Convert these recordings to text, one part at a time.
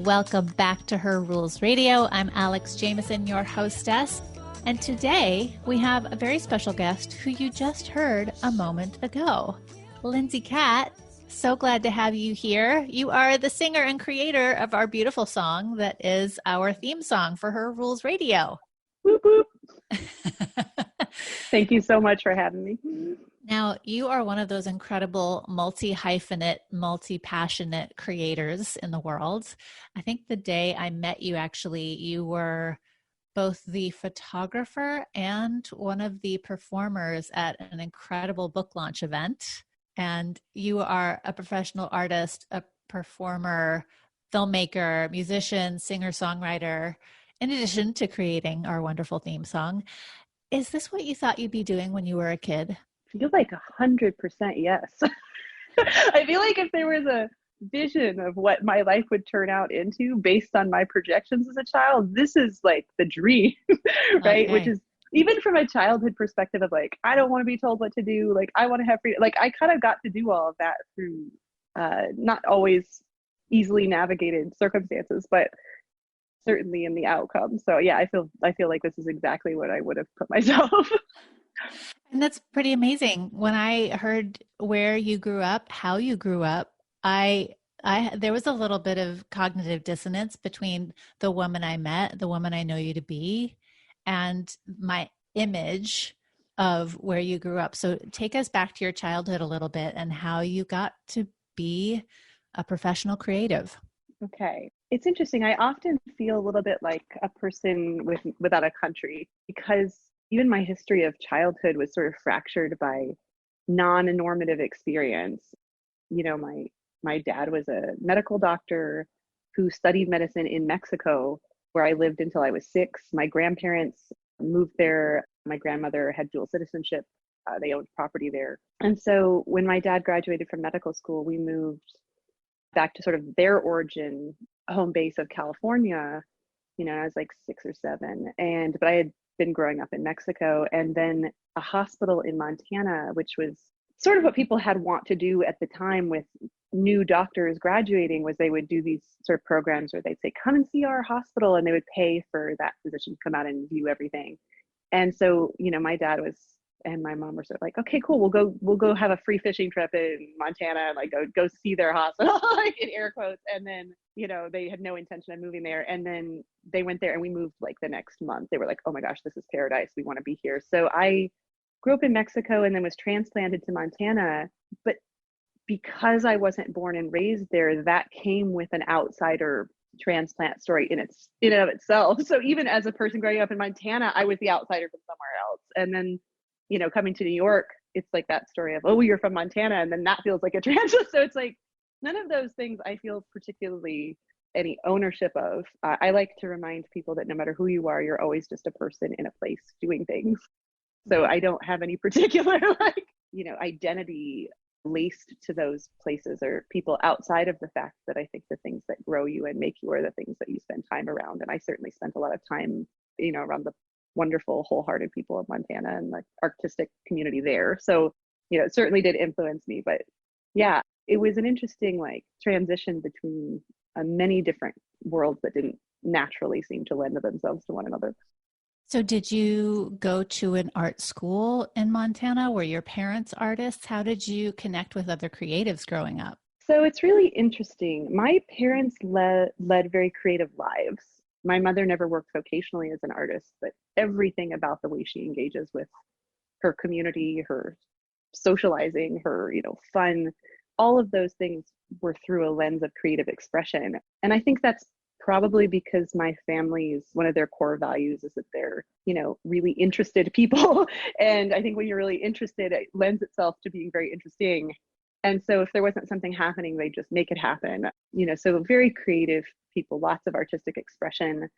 Welcome back to Her Rules Radio. I'm Alex Jamieson, your hostess. And today we have a very special guest who you just heard a moment ago, Lindsay Katt. So glad to have you here. You are the singer and creator of our beautiful song that is our theme song for Her Rules Radio. Whoop, whoop. Thank you so much for having me. Now, you are one of those incredible multi-hyphenate, multi-passionate creators in the world. I think the day I met you, actually, you were both the photographer and one of the performers at an incredible book launch event. And you are a professional artist, a performer, filmmaker, musician, singer-songwriter, in addition to creating our wonderful theme song. Is this what you thought you'd be doing when you were a kid? I feel like 100% yes. I feel like if there was a vision of what my life would turn out into based on my projections as a child, this is like the dream, right? Okay. Which is even from a childhood perspective of like, I don't want to be told what to do. Like, I want to have freedom. Like, I kind of got to do all of that through not always easily navigated circumstances, but certainly in the outcome. So yeah, I feel like this is exactly what I would have put myself. And that's pretty amazing. When I heard where you grew up, how you grew up, there was a little bit of cognitive dissonance between the woman I met, the woman I know you to be, and my image of where you grew up. So take us back to your childhood a little bit and how you got to be a professional creative. Okay. It's interesting. I often feel a little bit like a person without a country, because even my history of childhood was sort of fractured by non-normative experience. You know, my dad was a medical doctor who studied medicine in Mexico, where I lived until I was 6. My grandparents moved there. My grandmother had dual citizenship. They owned property there. And so when my dad graduated from medical school, we moved back to sort of their origin home base of California. You know, I was like 6 or 7. But I had been growing up in Mexico, and then a hospital in Montana, which was sort of what people had want to do at the time with new doctors graduating, was they would do these sort of programs where they'd say, come and see our hospital, and they would pay for that physician to come out and view everything. And so, you know, my dad and my mom were sort of like, okay, cool, we'll go have a free fishing trip in Montana and like go see their hospital, like in air quotes. And then, you know, they had no intention of moving there. And then they went there and we moved like the next month. They were like, oh my gosh, this is paradise. We want to be here. So I grew up in Mexico and then was transplanted to Montana. But because I wasn't born and raised there, that came with an outsider transplant story in and of itself. So even as a person growing up in Montana, I was the outsider from somewhere else. And then, you know, coming to New York, it's like that story of, oh, you're from Montana, and then that feels like a transit. So it's like none of those things I feel particularly any ownership of. I like to remind people that no matter who you are, you're always just a person in a place doing things. So I don't have any particular like, you know, identity laced to those places or people outside of the fact that I think the things that grow you and make you are the things that you spend time around. And I certainly spent a lot of time, you know, around the wonderful, wholehearted people of Montana and the artistic community there. So, you know, it certainly did influence me. But yeah, it was an interesting like transition between many different worlds that didn't naturally seem to lend themselves to one another. So did you go to an art school in Montana? Were your parents artists? How did you connect with other creatives growing up? So it's really interesting. My parents led very creative lives. My mother never worked vocationally as an artist, but everything about the way she engages with her community, her socializing, her, you know, fun, all of those things were through a lens of creative expression. And I think that's probably because my family's, one of their core values is that they're, you know, really interested people. And I think when you're really interested, it lends itself to being very interesting. And so if there wasn't something happening, they just make it happen. You know, so very creative people, lots of artistic expression,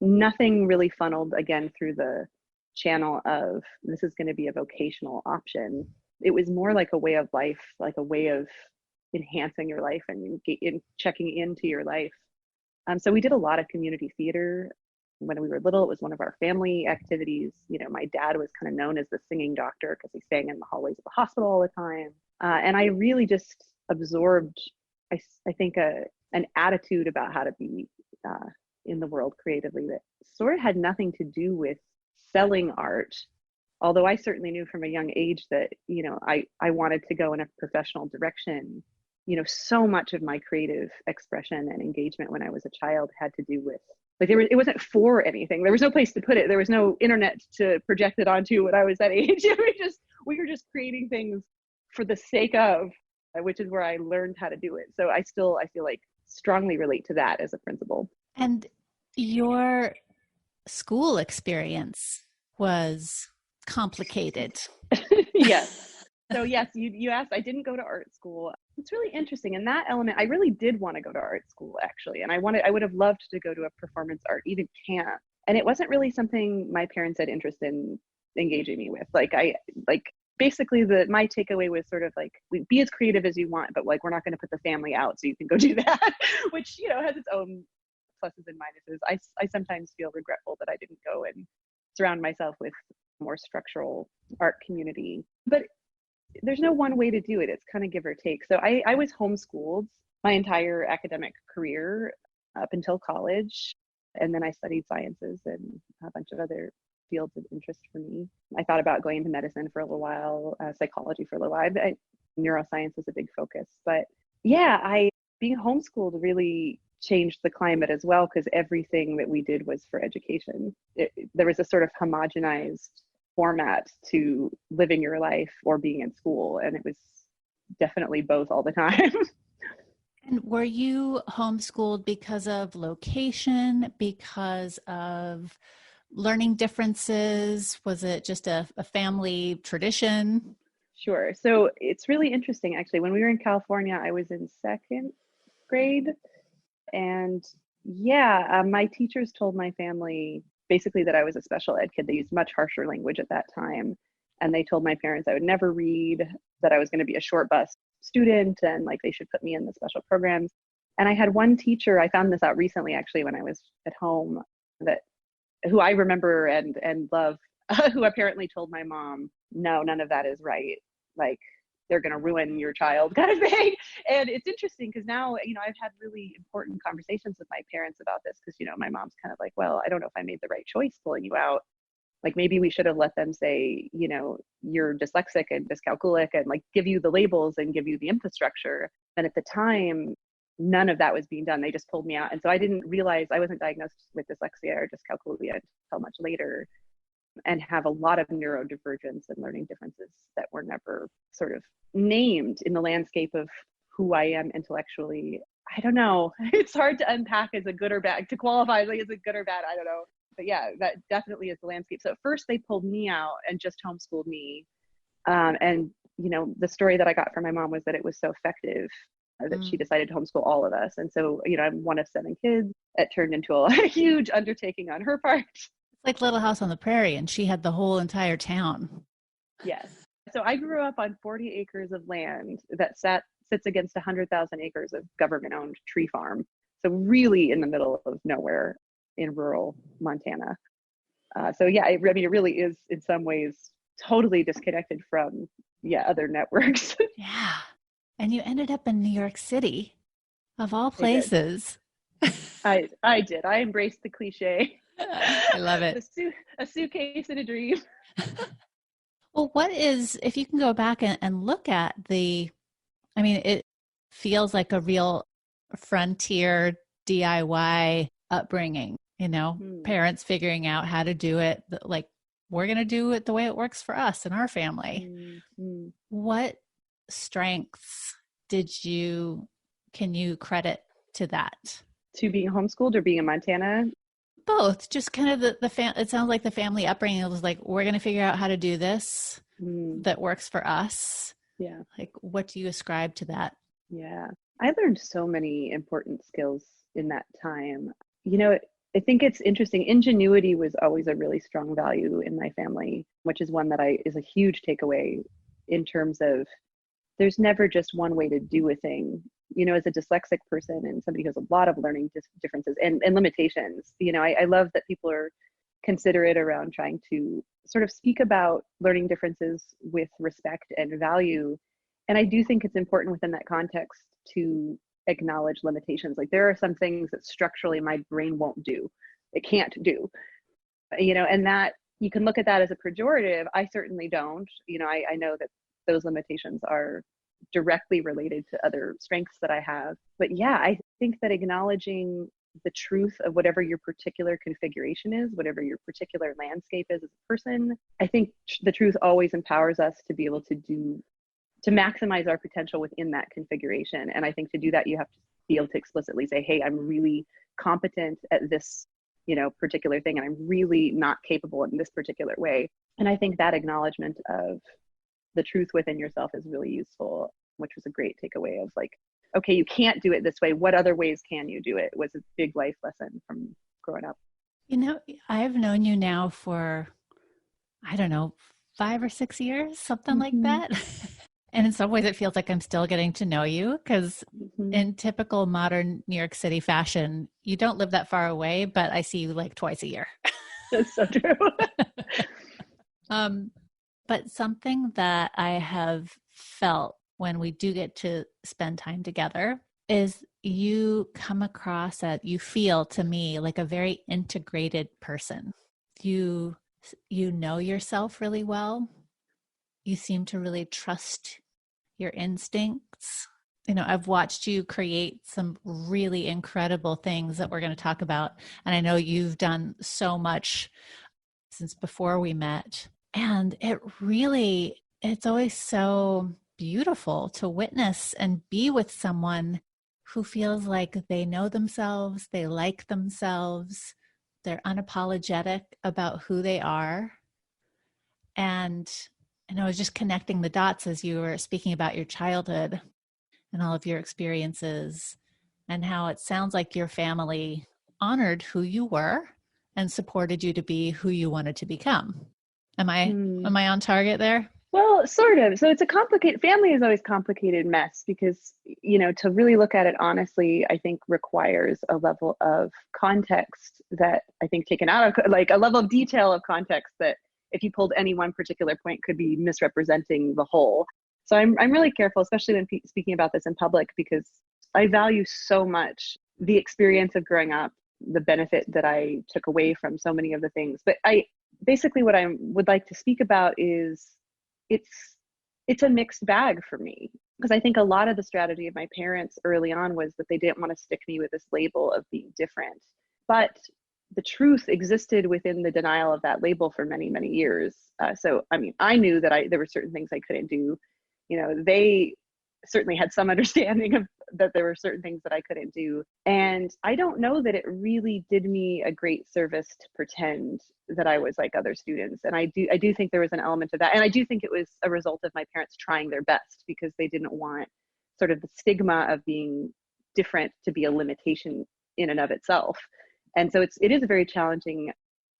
nothing really funneled again through the channel of this is going to be a vocational option. It was more like a way of life, like a way of enhancing your life and checking into your life. So we did a lot of community theater. When we were little, it was one of our family activities. You know, my dad was kind of known as the singing doctor because he sang in the hallways of the hospital all the time. And I really just absorbed, I think, a an attitude about how to be in the world creatively that sort of had nothing to do with selling art. Although I certainly knew from a young age that, I wanted to go in a professional direction. So much of my creative expression and engagement when I was a child had to do with, like, it wasn't for anything. There was no place to put it. There was no internet to project it onto when I was that age. We were just creating things for the sake of, which is where I learned how to do it. So I feel like strongly relate to that as a principal. And your school experience was complicated. Yes. So yes, you asked, I didn't go to art school. It's really interesting. In that element, I really did want to go to art school, actually. And I would have loved to go to a performance art, even camp. And it wasn't really something my parents had interest in engaging me with. Basically my takeaway was sort of like, be as creative as you want, but like, we're not going to put the family out so you can go do that, which, has its own pluses and minuses. I sometimes feel regretful that I didn't go and surround myself with more structural art community, but there's no one way to do it. It's kind of give or take. So I was homeschooled my entire academic career up until college. And then I studied sciences and a bunch of other fields of interest for me. I thought about going into medicine for a little while, psychology for a little while. Neuroscience was a big focus. But yeah, being homeschooled really changed the climate as well, because everything that we did was for education. There was a sort of homogenized format to living your life or being in school, and it was definitely both all the time. And were you homeschooled because of location, because of learning differences? Was it just a family tradition? Sure. So it's really interesting, actually. When we were in California, I was in second grade. And yeah, my teachers told my family basically that I was a special ed kid. They used much harsher language at that time. And they told my parents I would never read, that I was going to be a short bus student, and like they should put me in the special programs. And I had one teacher, I found this out recently actually when I was at home, who I remember and love, who apparently told my mom, no, none of that is right. Like, they're going to ruin your child, kind of thing. And it's interesting because now, I've had really important conversations with my parents about this, because, my mom's kind of like, well, I don't know if I made the right choice pulling you out. Like, maybe we should have let them say, you're dyslexic and dyscalculic, and like give you the labels and give you the infrastructure. And at the time, none of that was being done. They just pulled me out. And so I didn't realize I wasn't diagnosed with dyslexia or dyscalculia until much later, and have a lot of neurodivergence and learning differences that were never sort of named in the landscape of who I am intellectually. I don't know. It's hard to unpack as a good or bad, to qualify like as a good or bad. I don't know. But yeah, that definitely is the landscape. So at first they pulled me out and just homeschooled me. And, the story that I got from my mom was that it was so effective that she decided to homeschool all of us. And so, I'm one of 7 kids. It turned into a huge undertaking on her part. Like Little House on the Prairie, and she had the whole entire town. Yes. So I grew up on 40 acres of land that sits against 100,000 acres of government-owned tree farm. So really in the middle of nowhere in rural Montana. So yeah, it really is in some ways totally disconnected from other networks. Yeah. And you ended up in New York City, of all places. I did. I embraced the cliche. I love it. A suitcase and a dream. Well, if you can go back and look at it feels like a real frontier DIY upbringing, parents figuring out how to do it. Like, we're going to do it the way it works for us and our family. Mm-hmm. What strengths can you credit to that? To being homeschooled or being in Montana? Both. Just kind of it sounds like the family upbringing was like, we're going to figure out how to do this that works for us. Yeah. Like, what do you ascribe to that? Yeah. I learned so many important skills in that time. I think it's interesting. Ingenuity was always a really strong value in my family, which is one that is a huge takeaway in terms of there's never just one way to do a thing. As a dyslexic person and somebody who has a lot of learning differences and limitations, I love that people are considerate around trying to sort of speak about learning differences with respect and value. And I do think it's important within that context to acknowledge limitations. Like there are some things that structurally my brain won't do. It can't do, and that you can look at that as a pejorative. I certainly don't. I know that those limitations are directly related to other strengths that I have. But yeah, I think that acknowledging the truth of whatever your particular configuration is, whatever your particular landscape is as a person, I think the truth always empowers us to be able to maximize our potential within that configuration. And I think to do that, you have to be able to explicitly say, hey, I'm really competent at this, particular thing, and I'm really not capable in this particular way. And I think that acknowledgement of the truth within yourself is really useful, which was a great takeaway of like, okay, you can't do it this way. What other ways can you do it? Was a big life lesson from growing up. I've known you now for, I don't know, 5 or 6 years, something like that. And in some ways it feels like I'm still getting to know you because in typical modern New York City fashion, you don't live that far away, but I see you like twice a year. That's so true. But something that I have felt when we do get to spend time together is you come across you feel to me like a very integrated person. You know yourself really well. You seem to really trust your instincts. I've watched you create some really incredible things that we're going to talk about. And I know you've done so much since before we met. And it's always so beautiful to witness and be with someone who feels like they know themselves, they like themselves, they're unapologetic about who they are. And I was just connecting the dots as you were speaking about your childhood and all of your experiences and how it sounds like your family honored who you were and supported you to be who you wanted to become. Am I on target there? Well, sort of. So it's a complicated, family is always a complicated mess because, to really look at it honestly, I think requires a level of context that I think taken out of, like a level of detail of context that if you pulled any one particular point could be misrepresenting the whole. So I'm really careful, especially when speaking about this in public, because I value so much the experience of growing up, the benefit that I took away from so many of the things. But basically what I would like to speak about is it's a mixed bag for me, because I think a lot of the strategy of my parents early on was that they didn't want to stick me with this label of being different. But the truth existed within the denial of that label for many, many years. So, I mean, I knew that there were certain things I couldn't do. They certainly had some understanding of that there were certain things that I couldn't do. And I don't know that it really did me a great service to pretend that I was like other students. And I do think there was an element of that. And I do think it was a result of my parents trying their best because they didn't want sort of the stigma of being different to be a limitation in and of itself. And so it is very challenging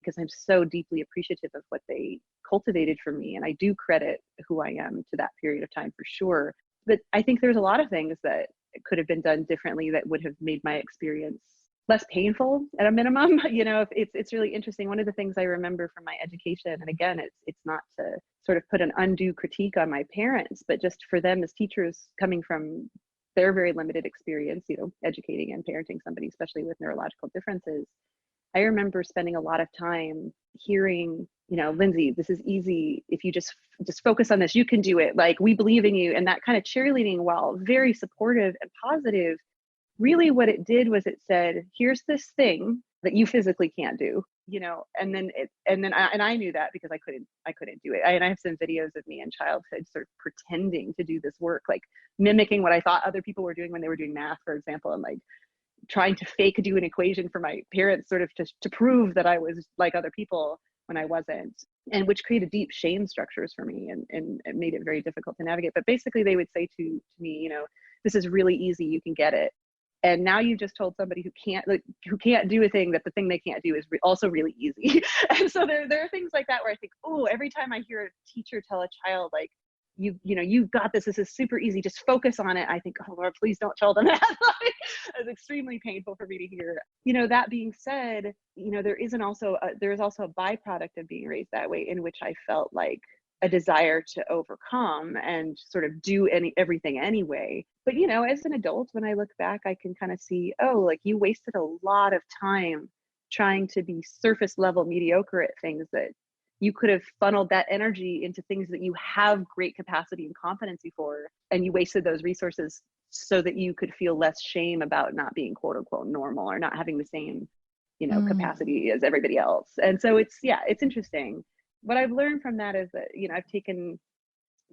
because I'm so deeply appreciative of what they cultivated for me. And I do credit who I am to that period of time for sure. But I think there's a lot of things that could have been done differently that would have made my experience less painful at a minimum. It's really interesting. One of the things I remember from my education, and again, it's not to sort of put an undue critique on my parents, but just for them as teachers coming from their very limited experience, educating and parenting somebody, especially with neurological differences. I remember spending a lot of time hearing, Lindsay, this is easy. If you just focus on this, you can do it. Like, we believe in you. And that kind of cheerleading, while very supportive and positive, really what it did was it said, here's this thing that you physically can't do, and I knew that because I couldn't do it. And I have some videos of me in childhood sort of pretending to do this work, like mimicking what I thought other people were doing when they were doing math, for example, and like trying to fake do an equation for my parents, sort of to prove that I was like other people when I wasn't, and which created deep shame structures for me and it made it very difficult to navigate. But basically they would say to me, this is really easy, you can get it. And now you've just told somebody who can't do a thing that the thing they can't do is also really easy. And so there are things like that where I think, oh, every time I hear a teacher tell a child, like, you've got this is super easy, just focus on it, I think, oh Lord, please don't tell them that. It's extremely painful for me to hear. That being said, there is also a byproduct of being raised that way, in which I felt like a desire to overcome and sort of do everything anyway. But as an adult, when I look back, I can kind of see, oh, like you wasted a lot of time trying to be surface level mediocre at things that you could have funneled that energy into things that you have great capacity and competency for, and you wasted those resources so that you could feel less shame about not being quote unquote normal or not having the same capacity as everybody else. And so it's interesting. What I've learned from that is that I've taken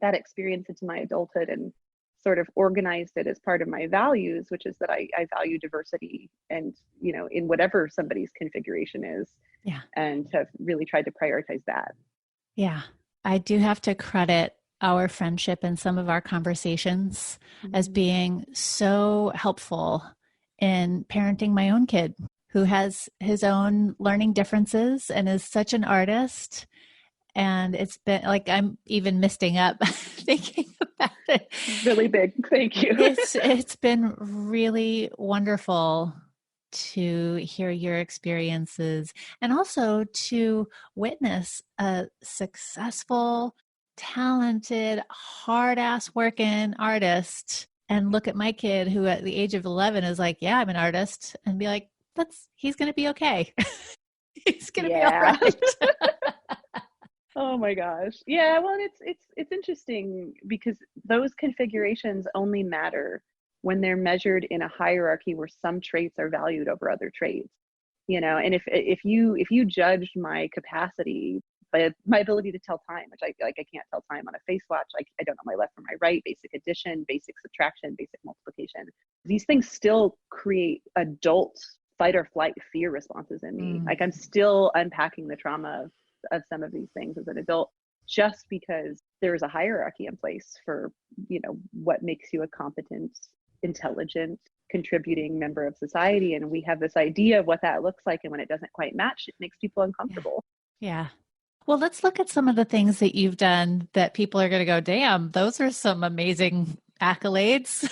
that experience into my adulthood and sort of organized it as part of my values, which is that I value diversity and in whatever somebody's configuration is. Yeah. And have really tried to prioritize that. Yeah. I do have to credit our friendship and some of our conversations as being so helpful in parenting my own kid, who has his own learning differences and is such an artist. And it's been like, I'm even misting up thinking about it. Really big. Thank you. It's been really wonderful to hear your experiences and also to witness a successful, talented, hard-ass working artist and look at my kid who at the age of 11 is like, yeah, I'm an artist, and be like, he's going to be okay. He's going to be all right. Oh my gosh. Yeah, well, it's interesting because those configurations only matter when they're measured in a hierarchy where some traits are valued over other traits. And if you judged my capacity by my ability to tell time, which I can't tell time on a face watch, I don't know my left from my right, basic addition, basic subtraction, basic multiplication. These things still create adult fight or flight fear responses in me. Like I'm still unpacking the trauma of some of these things as an adult, just because there's a hierarchy in place for what makes you a competent, intelligent, contributing member of society. And we have this idea of what that looks like, and when it doesn't quite match, it makes people uncomfortable. Yeah. Well, let's look at some of the things that you've done that people are going to go, damn, those are some amazing accolades.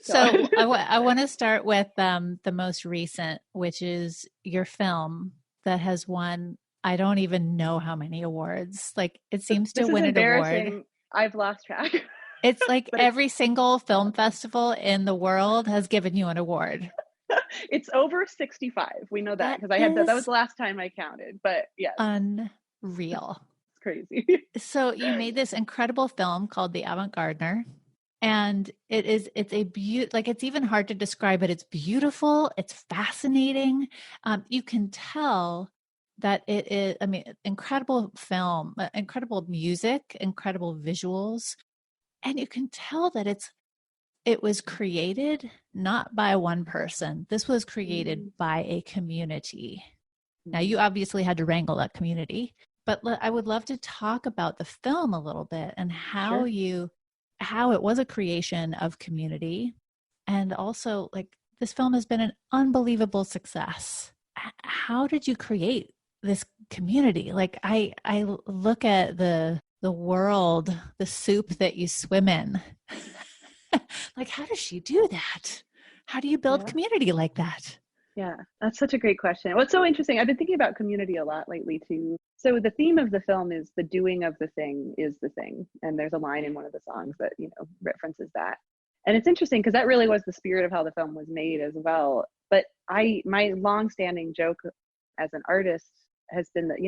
So I want to start with the most recent, which is your film that has won, I don't even know how many awards. Like it seems to win an award. I've lost track. It's like every single film festival in the world has given you an award. It's over 65. We know that because that was the last time I counted. But yes, unreal. It's crazy. So you made this incredible film called The Avant-Gardener. And it's it's even hard to describe it. It's beautiful. It's fascinating. You can tell that it is, incredible film, incredible music, incredible visuals. And you can tell that it was created not by one person. This was created by a community. Now, you obviously had to wrangle that community, but I would love to talk about the film a little bit and how how it was a creation of community. And also, like, this film has been an unbelievable success. How did you create this community? Like, I look at the world, the soup that you swim in. Like, how does she do that? How do you build community like that? Yeah, that's such a great question. What's so interesting, I've been thinking about community a lot lately too. So the theme of the film is the doing of the thing is the thing. And there's a line in one of the songs that, references that. And it's interesting because that really was the spirit of how the film was made as well. But my longstanding joke as an artist has been that,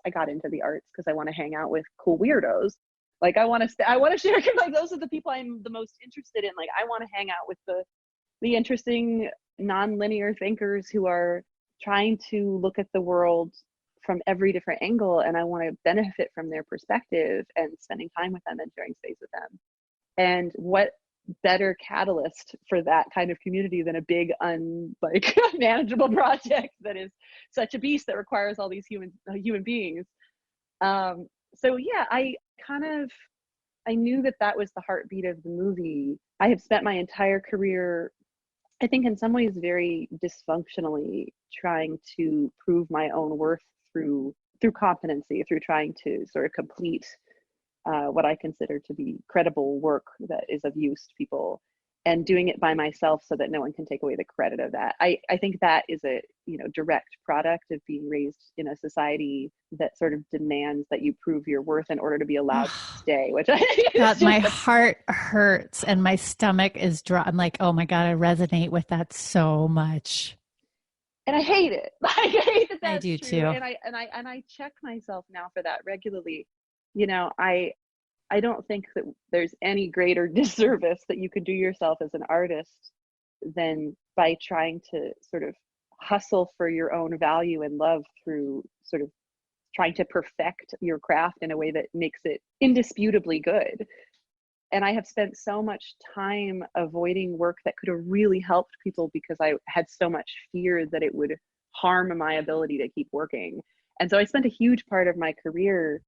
I got into the arts because I want to hang out with cool weirdos. Like I want to share, like those are the people I'm the most interested in. Like I want to hang out with the interesting non-linear thinkers who are trying to look at the world from every different angle, and I want to benefit from their perspective and spending time with them and sharing space with them. And what better catalyst for that kind of community than a big unmanageable project that is such a beast that requires all these human beings. So yeah, I knew that was the heartbeat of the movie. I have spent my entire career, I think in some ways very dysfunctionally, trying to prove my own worth through competency, through trying to sort of complete what I consider to be credible work that is of use to people. and doing it by myself so that no one can take away the credit of that. I think that is a, direct product of being raised in a society that sort of demands that you prove your worth in order to be allowed to stay, which I think God, my heart hurts and my stomach is dry. I'm like, oh my God, I resonate with that so much. And I hate it. Like, I hate that that's I do true. too. And I check myself now for that regularly. I don't think that there's any greater disservice that you could do yourself as an artist than by trying to sort of hustle for your own value and love through sort of trying to perfect your craft in a way that makes it indisputably good. And I have spent so much time avoiding work that could have really helped people because I had so much fear that it would harm my ability to keep working. And so I spent a huge part of my career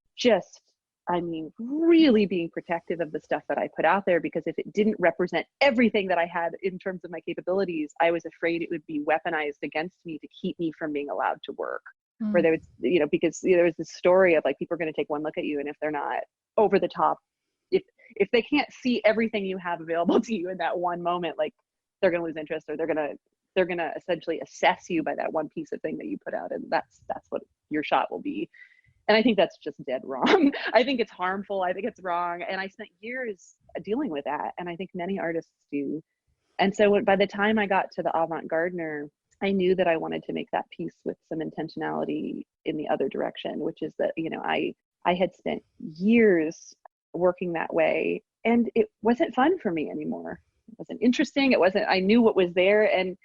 really being protective of the stuff that I put out there, because if it didn't represent everything that I had in terms of my capabilities, I was afraid it would be weaponized against me to keep me from being allowed to work. Where there was, because there was this story of like, people are going to take one look at you, and if they're not over the top, if they can't see everything you have available to you in that one moment, like they're going to lose interest, or they're going to essentially assess you by that one piece of thing that you put out, and that's what your shot will be. And I think that's just dead wrong. I think it's harmful. I think it's wrong. And I spent years dealing with that. And I think many artists do. And so by the time I got to the avant-gardener, I knew that I wanted to make that piece with some intentionality in the other direction, which is that, I had spent years working that way, and it wasn't fun for me anymore. It wasn't interesting. I knew what was there. And,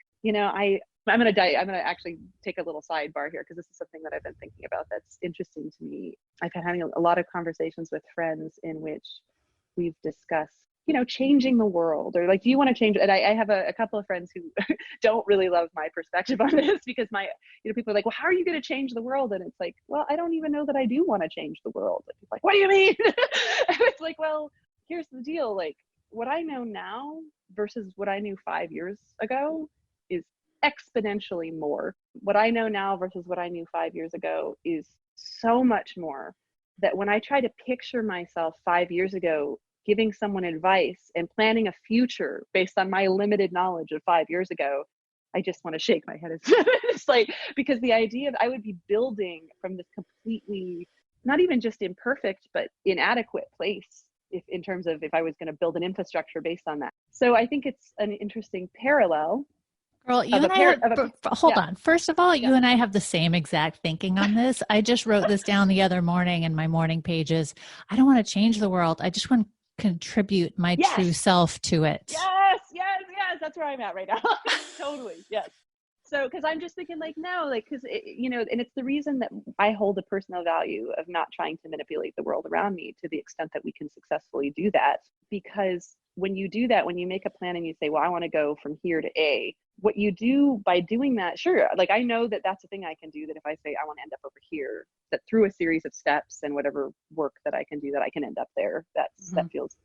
I'm going to actually take a little sidebar here, because this is something that I've been thinking about that's interesting to me. I've been having a lot of conversations with friends in which we've discussed, changing the world, or like, do you want to change? And I have a couple of friends who don't really love my perspective on this, because people are like, well, how are you going to change the world? And it's like, well, I don't even know that I do want to change the world. And it's like, what do you mean? And it's like, well, here's the deal. Like, what I know now versus what I knew 5 years ago is exponentially more. What I know now versus what I knew 5 years ago is so much more, that when I try to picture myself 5 years ago giving someone advice and planning a future based on my limited knowledge of 5 years ago, I just want to shake my head. It's like, because the idea of I would be building from this completely, not even just imperfect, but inadequate place, in terms of if I was going to build an infrastructure based on that. So I think it's an interesting parallel. Girl, you and I hold on. First of all, you and I have the same exact thinking on this. I just wrote this down the other morning in my morning pages. I don't want to change the world. I just want to contribute my true self to it. Yes. That's where I'm at right now. Totally. Yes. So, because I'm just thinking like, no, like, because, and it's the reason that I hold a personal value of not trying to manipulate the world around me to the extent that we can successfully do that. Because when you do that, when you make a plan and you say, well, I want to go from here to A, what you do by doing that, sure, like I know that that's a thing I can do, that if I say I want to end up over here, that through a series of steps and whatever work that I can do, that I can end up there. That feels,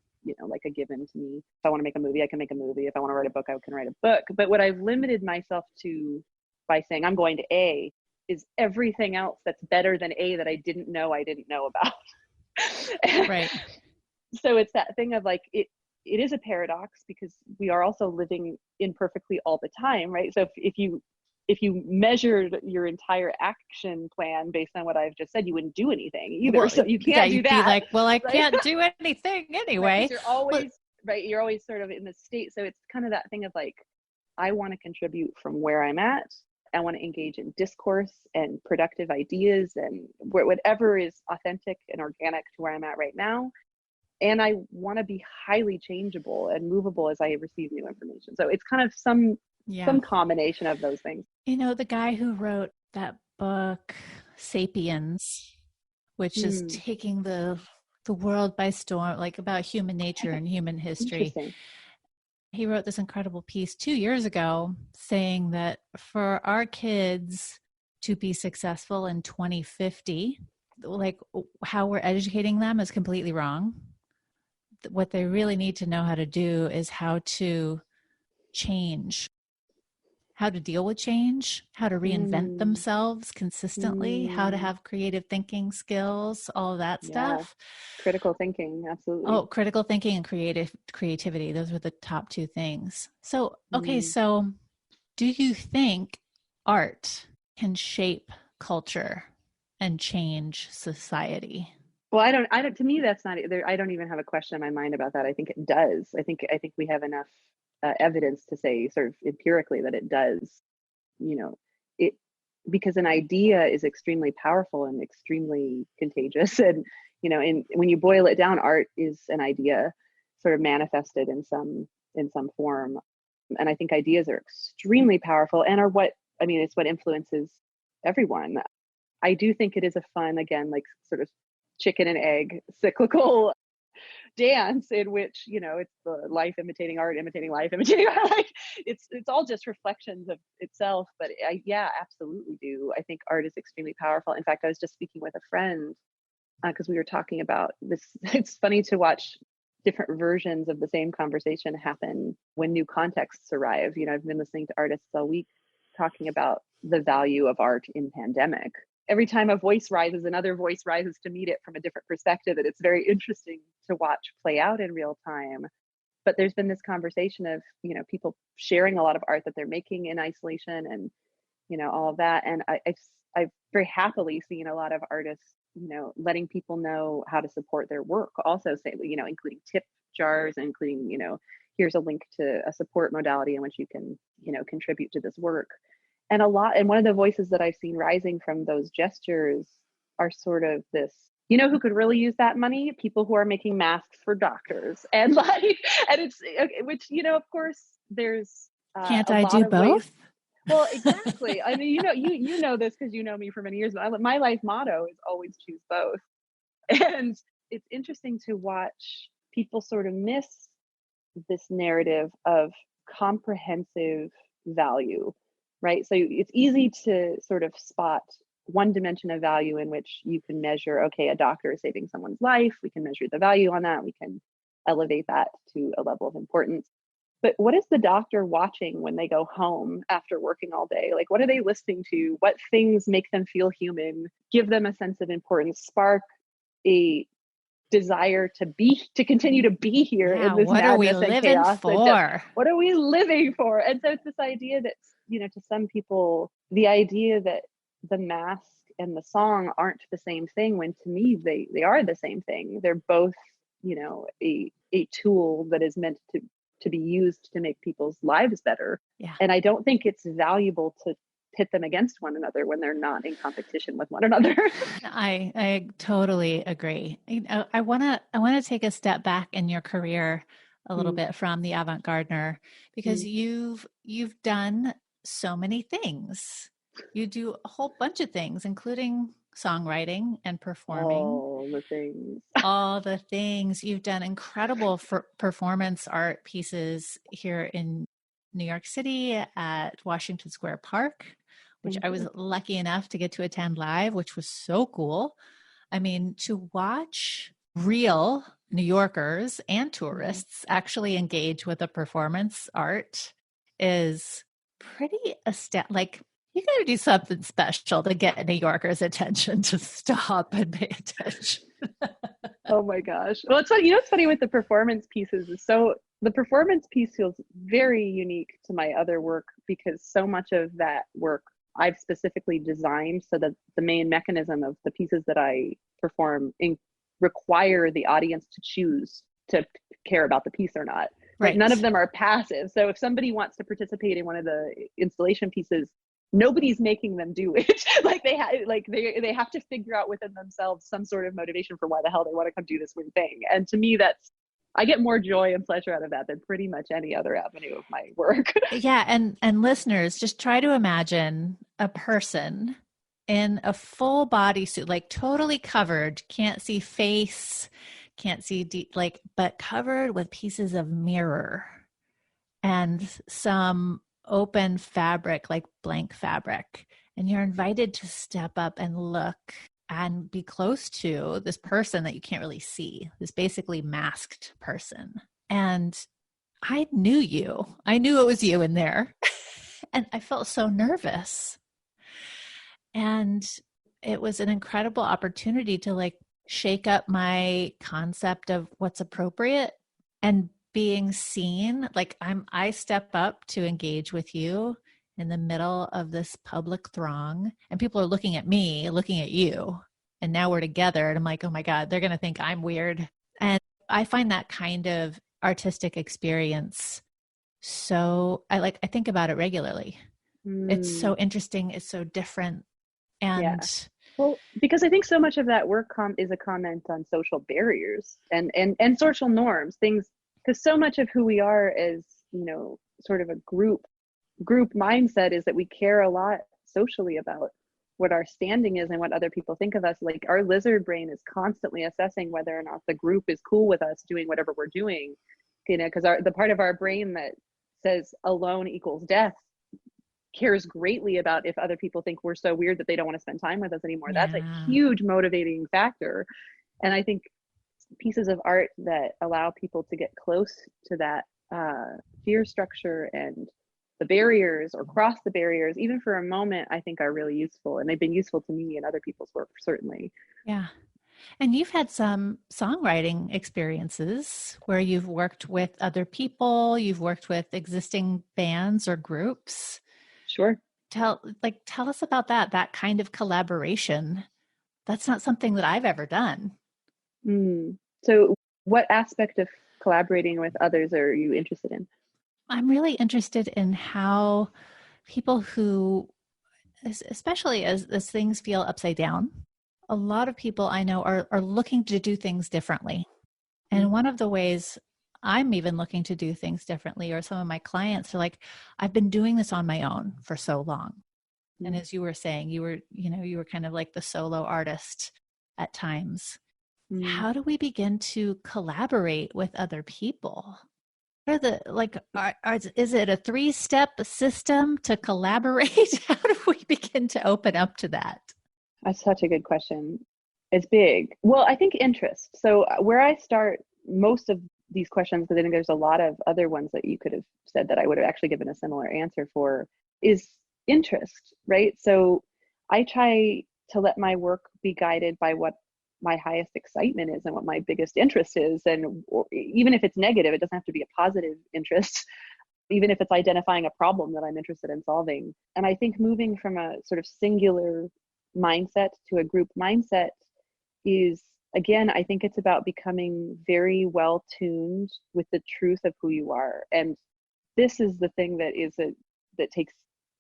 like a given to me. If I want to make a movie, I can make a movie. If I want to write a book, I can write a book. But what I've limited myself to by saying I'm going to A is everything else that's better than A that I didn't know about. Right. So it's that thing of like, it is a paradox, because we are also living imperfectly all the time, right? So if you measured your entire action plan based on what I've just said, you wouldn't do anything either. Well, so you can't do that. Be like, well, I can't do anything anyway. Right, you're always right. You're always sort of in the state. So it's kind of that thing of like, I want to contribute from where I'm at. I want to engage in discourse and productive ideas and whatever is authentic and organic to where I'm at right now. And I want to be highly changeable and movable as I receive new information. So it's kind of some combination of those things. The guy who wrote that book, Sapiens, which is taking the world by storm, like about human nature and human history. He wrote this incredible piece 2 years ago saying that for our kids to be successful in 2050, like how we're educating them is completely wrong. What they really need to know how to do is how to change how to deal with change, how to reinvent Mm, themselves consistently, how to mm, have creative thinking skills, all of that yeah. stuff. Critical thinking, absolutely. Oh, critical thinking and creativity. Those were the top two things. So, okay, Mm. so do you think art can shape culture and change society? Well, to me, that's not there. I don't even have a question in my mind about that. I think it does. I think we have enough evidence to say sort of empirically that it does, you know, it, because an idea is extremely powerful and extremely contagious. And when you boil it down, art is an idea sort of manifested in some form. And I think ideas are extremely powerful and are what, I mean, it's what influences everyone. I do think it is a fun, again, like sort of chicken and egg cyclical dance in which, it's the life imitating art, imitating life, imitating art. Like it's all just reflections of itself. But yeah, absolutely do. I think art is extremely powerful. In fact, I was just speaking with a friend because we were talking about this. It's funny to watch different versions of the same conversation happen when new contexts arrive. I've been listening to artists all week talking about the value of art in pandemic. Every time a voice rises, another voice rises to meet it from a different perspective. And it's very interesting to watch play out in real time. But there's been this conversation of, people sharing a lot of art that they're making in isolation and, all of that. And I've very happily seen a lot of artists, letting people know how to support their work. Also say, including tip jars, including, here's a link to a support modality in which you can, contribute to this work. And one of the voices that I've seen rising from those gestures are sort of this, who could really use that money? People who are making masks for doctors. And like, and it's, which, of course, there's Can't a I lot do of ways. both? Well, exactly. I mean, you know this because you know me for many years. But my life motto is always choose both. And it's interesting to watch people sort of miss this narrative of comprehensive value, right? So it's easy to sort of spot one dimension of value in which you can measure, okay, a doctor is saving someone's life. We can measure the value on that. We can elevate that to a level of importance. But what is the doctor watching when they go home after working all day? Like, what are they listening to? What things make them feel human, give them a sense of importance, spark a desire to continue to be here Yeah, in this what are we madness and living chaos? for? What are we living for? And so it's this idea that, to some people, the idea that the mask and the song aren't the same thing, when to me they are the same thing. They're both, a tool that is meant to be used to make people's lives better. Yeah. And I don't think it's valuable to pit them against one another when they're not in competition with one another. I totally agree. I want to take a step back in your career a little Mm, bit from the avant-gardener because mm. you've done so many things. You do a whole bunch of things, including songwriting and performing. All the things. All the things you've done, incredible for performance art pieces here in New York City at Washington Square Park, which Thank I was you. lucky enough to get to attend live, which was so cool. I mean, to watch real New Yorkers and Mm. tourists actually engage with the performance art is pretty like you got to do something special to get New Yorkers' attention to stop and pay attention. Oh my gosh. Well, it's funny. What's funny with the performance pieces is, so the performance piece feels very unique to my other work because so much of that work I've specifically designed so that the main mechanism of the pieces that I perform require the audience to choose to care about the piece or not. Right? None of Right. them are passive. So if somebody wants to participate in one of the installation pieces, nobody's making them do it. Like they have to figure out within themselves some sort of motivation for why the hell they want to come do this weird thing. And to me, I get more joy and pleasure out of that than pretty much any other avenue of my work. Yeah, and listeners, just try to imagine a person in a full bodysuit, like totally covered, can't see face, can't see like, but covered with pieces of mirror and some open fabric, like blank fabric. And you're invited to step up and look and be close to this person that you can't really see, this basically masked person. And I knew you. I knew it was you in there. And I felt so nervous. And it was an incredible opportunity to like shake up my concept of what's appropriate and being seen. Like I step up to engage with you in the middle of this public throng, and people are looking at me, looking at you. And now we're together. And I'm like, oh my God, they're going to think I'm weird. And I find that kind of artistic experience so I think about it regularly. It's so interesting. It's so different. Yeah. And Well, because I think so much of that work is a comment on social barriers and social norms, things, because so much of who we are as, sort of a group mindset is that we care a lot socially about what our standing is and what other people think of us. Like our lizard brain is constantly assessing whether or not the group is cool with us doing whatever we're doing, because the part of our brain that says alone equals death cares greatly about if other people think we're so weird that they don't want to spend time with us anymore. yeah, That's a huge motivating factor. And I think pieces of art that allow people to get close to that fear structure and the barriers or cross the barriers, even for a moment, I think are really useful. And they've been useful to me and other people's work, certainly. yeah. And you've had some songwriting experiences where you've worked with other people, you've worked with existing bands or groups. Sure. Tell us about that kind of collaboration. That's not something that I've ever done. So what aspect of collaborating with others are you interested in? I'm really interested in how people who, especially as things feel upside down, a lot of people I know are looking to do things differently. And one of the ways I'm even looking to do things differently, or some of my clients are like, I've been doing this on my own for so long. And as you were saying, you were kind of like the solo artist at times. How do we begin to collaborate with other people? What are is it a 3-step system to collaborate? How do we begin to open up to that? That's such a good question. It's big. Well, I think interest. So where I start most of these questions, because I think there's a lot of other ones that you could have said that I would have actually given a similar answer for, is interest, right? So I try to let my work be guided by what my highest excitement is and what my biggest interest is. And even if it's negative, it doesn't have to be a positive interest, even if it's identifying a problem that I'm interested in solving. And I think moving from a sort of singular mindset to a group mindset is, again, I think it's about becoming very well tuned with the truth of who you are. And this is the thing that takes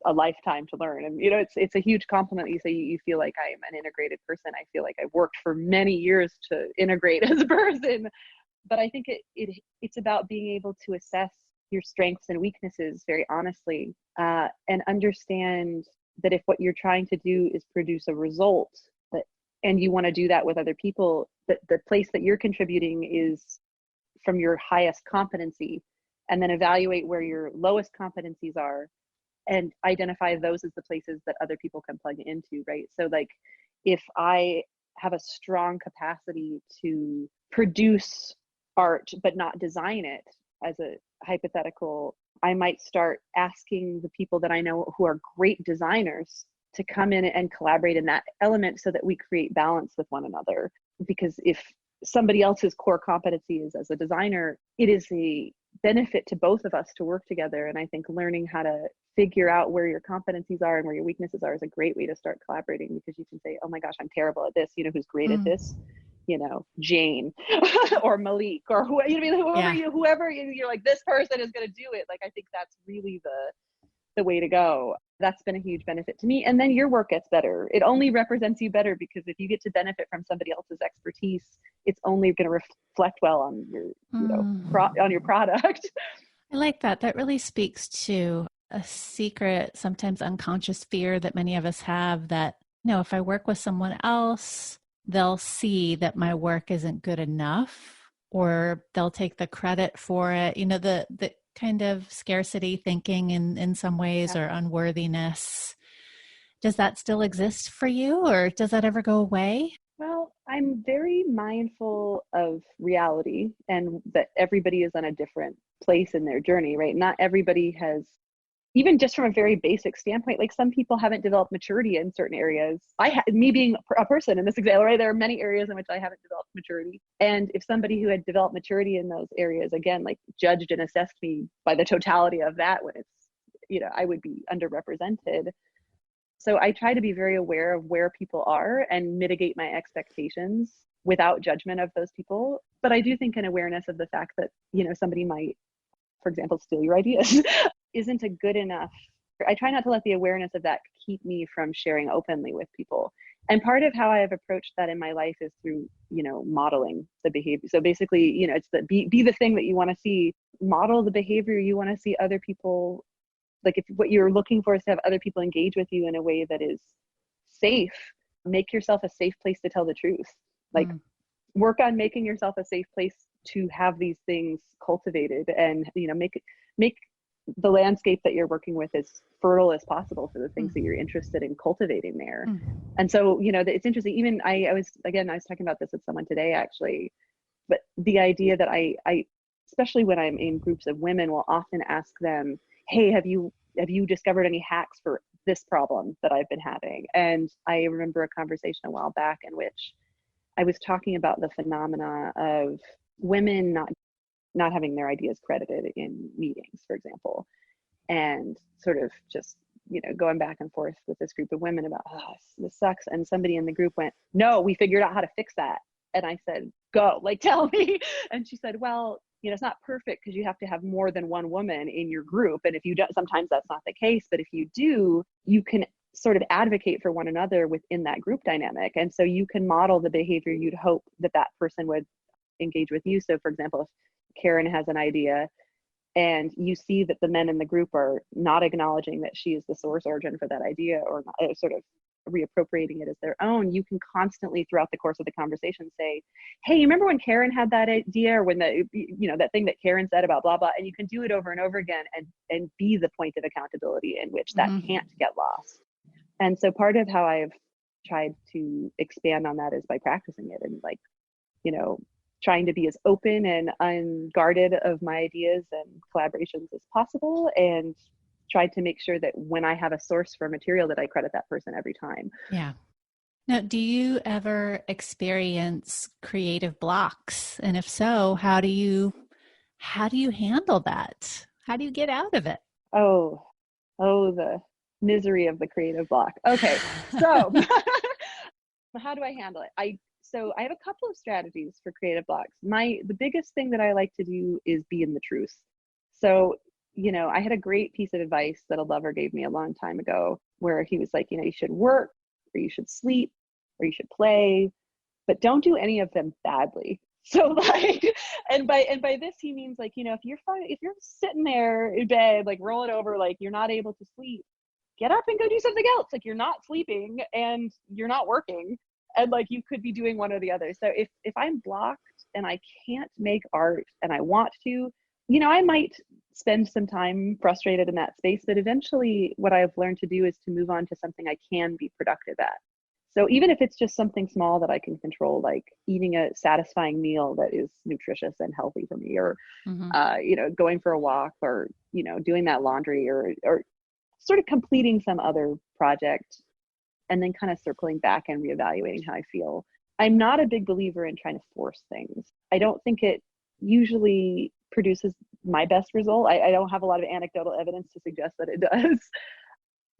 a lifetime to learn. And it's a huge compliment. You say you feel like I'm an integrated person. I feel like I've worked for many years to integrate as a person. But I think it's about being able to assess your strengths and weaknesses very honestly, and understand that if what you're trying to do is produce a result, and you want to do that with other people, that the place that you're contributing is from your highest competency, and then evaluate where your lowest competencies are and identify those as the places that other people can plug into, right? So like if I have a strong capacity to produce art but not design it, as a hypothetical, I might start asking the people that I know who are great designers to come in and collaborate in that element so that we create balance with one another. Because if somebody else's core competency is as a designer, it is a benefit to both of us to work together. And I think learning how to figure out where your competencies are and where your weaknesses are is a great way to start collaborating, because you can say, oh my gosh, I'm terrible at this. Who's great at this? Jane or Malik or whoever you're like, this person is going to do it. Like, I think that's really the way to go. That's been a huge benefit to me. And then your work gets better. It only represents you better, because if you get to benefit from somebody else's expertise, it's only going to reflect well on your, on your product. I like that. That really speaks to a secret, sometimes unconscious fear that many of us have, that, if I work with someone else, they'll see that my work isn't good enough, or they'll take the credit for it. The kind of scarcity thinking in some ways, or unworthiness. Does that still exist for you, or does that ever go away? Well, I'm very mindful of reality and that everybody is on a different place in their journey, right? Not everybody has even just from a very basic standpoint, like some people haven't developed maturity in certain areas. Me being a person in this example, right? There are many areas in which I haven't developed maturity. And if somebody who had developed maturity in those areas, again, like judged and assessed me by the totality of that, when it's, I would be underrepresented. So I try to be very aware of where people are and mitigate my expectations without judgment of those people. But I do think an awareness of the fact that, somebody might, for example, steal your ideas isn't a good enough. I try not to let the awareness of that keep me from sharing openly with people. And part of how I have approached that in my life is through, modeling the behavior. So basically, it's be the thing that you want to see, model the behavior you want to see other people. Like if what you're looking for is to have other people engage with you in a way that is safe, make yourself a safe place to tell the truth. Like work on making yourself a safe place to have these things cultivated, and make the landscape that you're working with as fertile as possible for the things that you're interested in cultivating there. And so, it's interesting. Even I was talking about this with someone today, actually, but the idea that I especially when I'm in groups of women, will often ask them, hey, have you discovered any hacks for this problem that I've been having? And I remember a conversation a while back in which I was talking about the phenomena of women not having their ideas credited in meetings, for example, and sort of just, going back and forth with this group of women about, oh, this sucks. And somebody in the group went, no, we figured out how to fix that. And I said, go, like, tell me. And she said, well, it's not perfect because you have to have more than one woman in your group. And if you don't, sometimes that's not the case. But if you do, you can sort of advocate for one another within that group dynamic. And so you can model the behavior you'd hope that person would engage with you. So for example, if Karen has an idea and you see that the men in the group are not acknowledging that she is the source origin for that idea, or not, sort of reappropriating it as their own, you can constantly throughout the course of the conversation say, hey, you remember when Karen had that idea, or when that thing that Karen said about blah blah, and you can do it over and over again and be the point of accountability in which that can't get lost. And so part of how I've tried to expand on that is by practicing it, and trying to be as open and unguarded of my ideas and collaborations as possible, and tried to make sure that when I have a source for material that I credit that person every time. Yeah. Now, do you ever experience creative blocks? And if so, how do you handle that? How do you get out of it? Oh, the misery of the creative block. Okay. So how do I handle it? So I have a couple of strategies for creative blocks. The biggest thing that I like to do is be in the truth. So, I had a great piece of advice that a lover gave me a long time ago, where he was like, you should work, or you should sleep, or you should play, but don't do any of them badly. So like, and by this he means like, if you're sitting there in bed, like rolling over, like you're not able to sleep, get up and go do something else. Like you're not sleeping and you're not working. And like you could be doing one or the other. So if I'm blocked and I can't make art and I want to, I might spend some time frustrated in that space, but eventually what I've learned to do is to move on to something I can be productive at. So even if it's just something small that I can control, like eating a satisfying meal that is nutritious and healthy for me, or going for a walk, or doing that laundry, or sort of completing some other project, and then kind of circling back and reevaluating how I feel. I'm not a big believer in trying to force things. I don't think it usually produces my best result. I don't have a lot of anecdotal evidence to suggest that it does.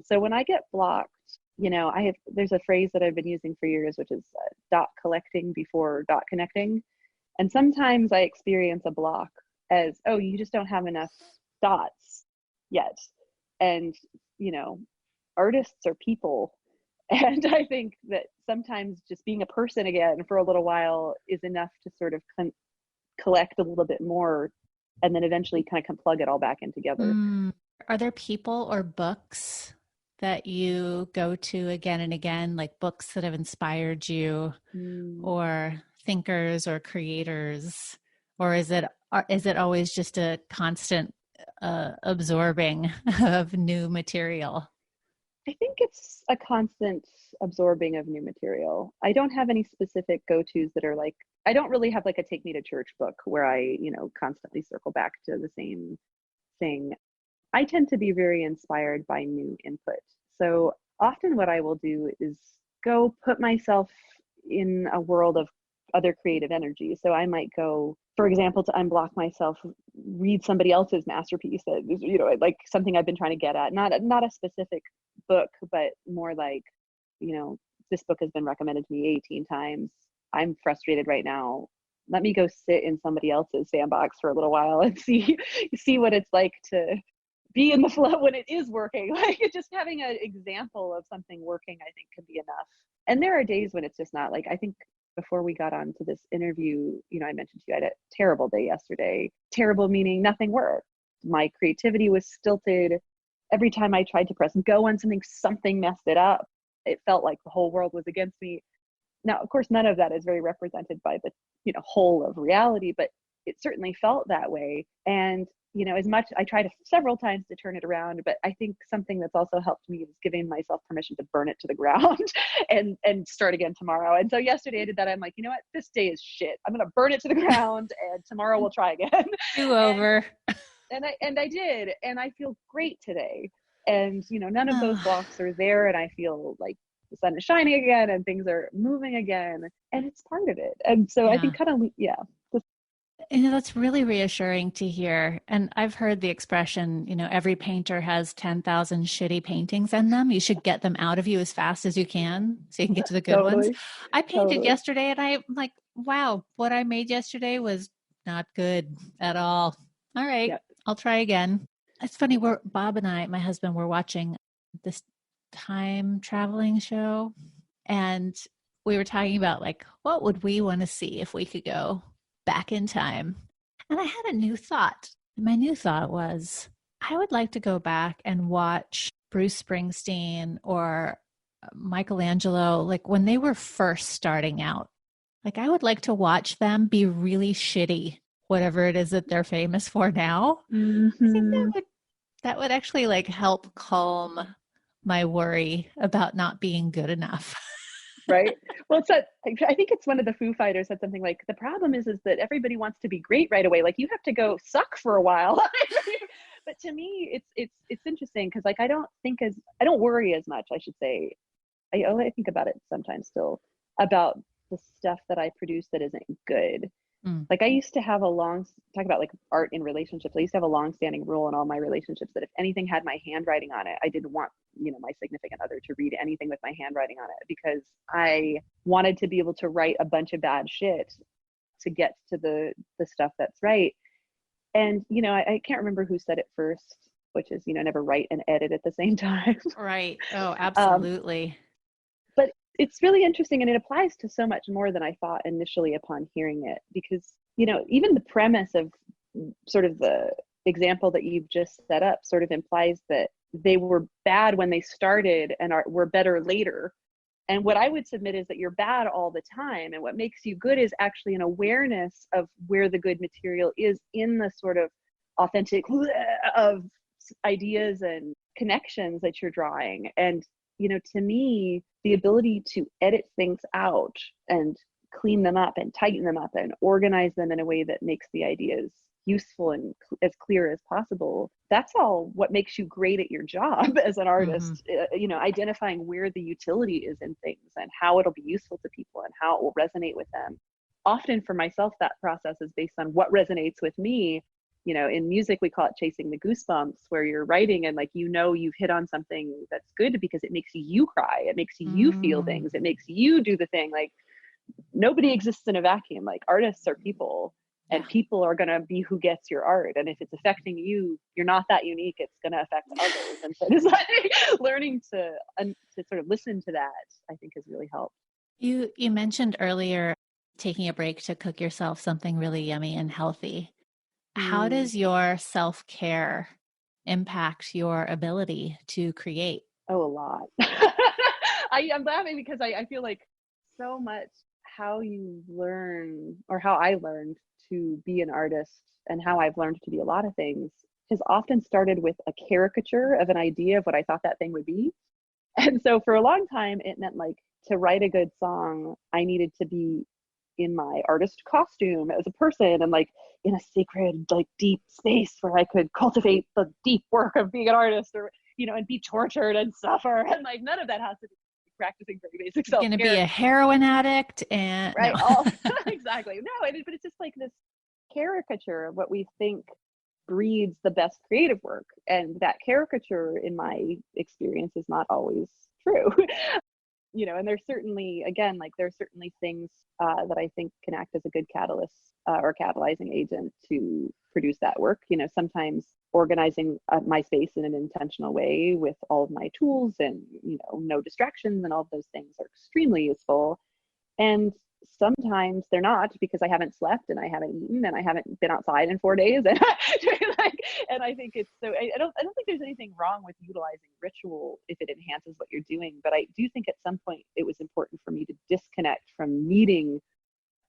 So when I get blocked, there's a phrase that I've been using for years, which is dot collecting before dot connecting. And sometimes I experience a block as, oh, you just don't have enough dots yet. And, artists are people. And I think that sometimes just being a person again for a little while is enough to sort of collect a little bit more, and then eventually kind of can plug it all back in together. Are there people or books that you go to again and again, like books that have inspired you, or thinkers or creators, or is it always just a constant absorbing of new material? I think it's a constant absorbing of new material. I don't have any specific go-tos that are like, I don't really have like a take me to church book where I, constantly circle back to the same thing. I tend to be very inspired by new input. So often what I will do is go put myself in a world of other creative energy. So I might go, for example, to unblock myself, read somebody else's masterpiece that is, like something I've been trying to get at. Not a specific book, but more like, this book has been recommended to me 18 times. I'm frustrated right now. Let me go sit in somebody else's sandbox for a little while and see what it's like to be in the flow when it is working. Like, just having an example of something working, I think, can be enough. And there are days when it's just not. Like, I think before we got on to this interview, I mentioned to you I had a terrible day yesterday. Terrible meaning nothing worked. My creativity was stilted. Every time I tried to press go on something messed it up. It felt like the whole world was against me. Now, of course, none of that is very represented by the, whole of reality, but it certainly felt that way. And, as much, I tried several times to turn it around, but I think something that's also helped me is giving myself permission to burn it to the ground and start again tomorrow. And so yesterday I did that. I'm like, you know what, this day is shit. I'm going to burn it to the ground and tomorrow we'll try again. Do over. And I did, and I feel great today. And, none of those blocks are there. And I feel like the sun is shining again and things are moving again, and it's part of it. And so I think that's really reassuring to hear. And I've heard the expression, every painter has 10,000 shitty paintings in them. You should get them out of you as fast as you can so you can get to the good ones. I painted yesterday and I'm like, wow, what I made yesterday was not good at all. All right, I'll try again. It's funny, Bob and I, my husband, were watching this time traveling show, and we were talking about like, what would we want to see if we could go back in time? And I had a new thought. My new thought was, I would like to go back and watch Bruce Springsteen or Michelangelo, like when they were first starting out. Like, I would like to watch them be really shitty, whatever it is that they're famous for now. I think that would actually like help calm my worry about not being good enough. Right. Well, I think it's one of the Foo Fighters said something like, the problem is that everybody wants to be great right away. Like, you have to go suck for a while. But to me, it's interesting because like I don't worry as much, I should say. I think about it sometimes still, about the stuff that I produce that isn't good. Like, I used to have talk about like art in relationships. I used to have a long-standing rule in all my relationships that if anything had my handwriting on it, I didn't want, my significant other to read anything with my handwriting on it, because I wanted to be able to write a bunch of bad shit to get to the stuff that's right. And, I can't remember who said it first, which is, never write and edit at the same time. Right. Oh, absolutely. But it's really interesting, and it applies to so much more than I thought initially upon hearing it, because, even the premise of sort of the example that you've just set up sort of implies that they were bad when they started and were better later. And what I would submit is that you're bad all the time. And what makes you good is actually an awareness of where the good material is in the sort of authentic of ideas and connections that you're drawing. And, to me, the ability to edit things out and clean them up and tighten them up and organize them in a way that makes the ideas useful and as clear as possible, that's all what makes you great at your job as an artist. Identifying where the utility is in things and how it'll be useful to people and how it will resonate with them. Often for myself, that process is based on what resonates with me. In music, we call it chasing the goosebumps, where you're writing and like, you've hit on something that's good because it makes you cry. It makes you feel things. It makes you do the thing. Like, nobody exists in a vacuum. Like, artists are people, and people are going to be who gets your art. And if it's affecting you, you're not that unique. It's going to affect others. And so it's like learning to sort of listen to that, I think, has really helped. You mentioned earlier taking a break to cook yourself something really yummy and healthy. How does your self-care impact your ability to create? Oh, a lot. I'm laughing because I feel like so much how you learn, or how I learned to be an artist and how I've learned to be a lot of things, has often started with a caricature of an idea of what I thought that thing would be. And so for a long time, it meant like, to write a good song, I needed to be in my artist costume as a person and like in a sacred, like deep space where I could cultivate the deep work of being an artist, or, you know, and be tortured and suffer. And like, none of that has to be practicing very basic You're going to be self-care. a heroin addict and Right. no. All exactly. No, but it's just like this caricature of what we think breeds the best creative work. And that caricature, in my experience, is not always true. You know, and there's certainly, again, like there's certainly things that I think can act as a good catalyst or catalyzing agent to produce that work. You know, sometimes organizing my space in an intentional way with all of my tools and, you know, no distractions and all of those things are extremely useful. And sometimes they're not, because I haven't slept and I haven't eaten and I haven't been outside in 4 days. And like, and I think it's so, I don't think there's anything wrong with utilizing ritual if it enhances what you're doing. But I do think at some point it was important for me to disconnect from needing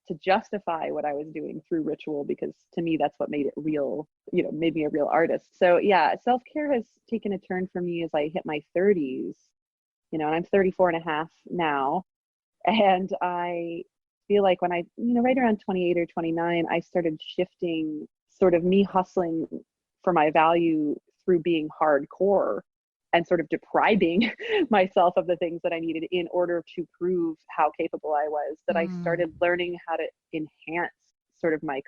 to justify what I was doing through ritual, because to me, that's what made it real, you know, made me a real artist. So yeah, self-care has taken a turn for me as I hit my 30s, you know, and I'm 34 and a half now. And I feel like when I, you know, right around 28 or 29, I started shifting sort of me hustling for my value through being hardcore and sort of depriving myself of the things that I needed in order to prove how capable I was, that I started learning how to enhance sort of my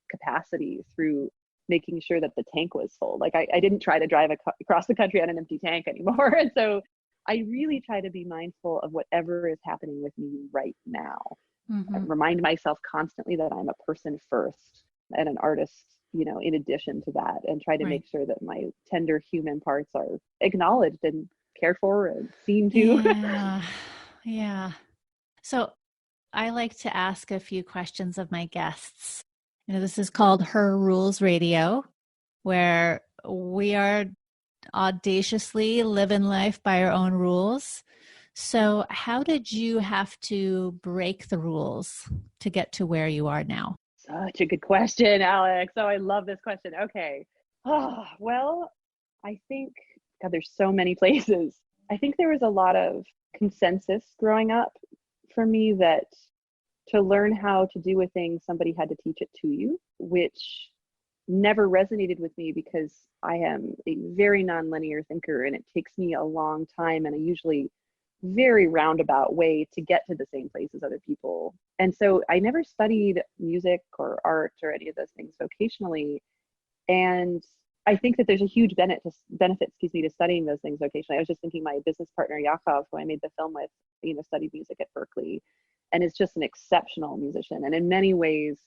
capacity through making sure that the tank was full. Like I didn't try to drive across the country on an empty tank anymore. And so I really try to be mindful of whatever is happening with me right now. I remind myself constantly that I'm a person first and an artist, you know, in addition to that, and try to Right. make sure that my tender human parts are acknowledged and cared for and seen to. Yeah. Yeah. So I like to ask a few questions of my guests. You know, this is called Her Rules Radio, where we are audaciously living life by our own rules. So, how did you have to break the rules to get to where you are now? Such a good question, Alex. Oh, I love this question. Okay. Oh, well, I think, God, there's so many places. I think there was a lot of consensus growing up for me that to learn how to do a thing, somebody had to teach it to you, which never resonated with me because I am a very nonlinear thinker and it takes me a long time and a usually very roundabout way to get to the same place as other people. And so I never studied music or art or any of those things vocationally. And I think that there's a huge benefit, to studying those things vocationally. I was just thinking my business partner, Yakov, who I made the film with, you know, studied music at Berkeley and is just an exceptional musician. And in many ways,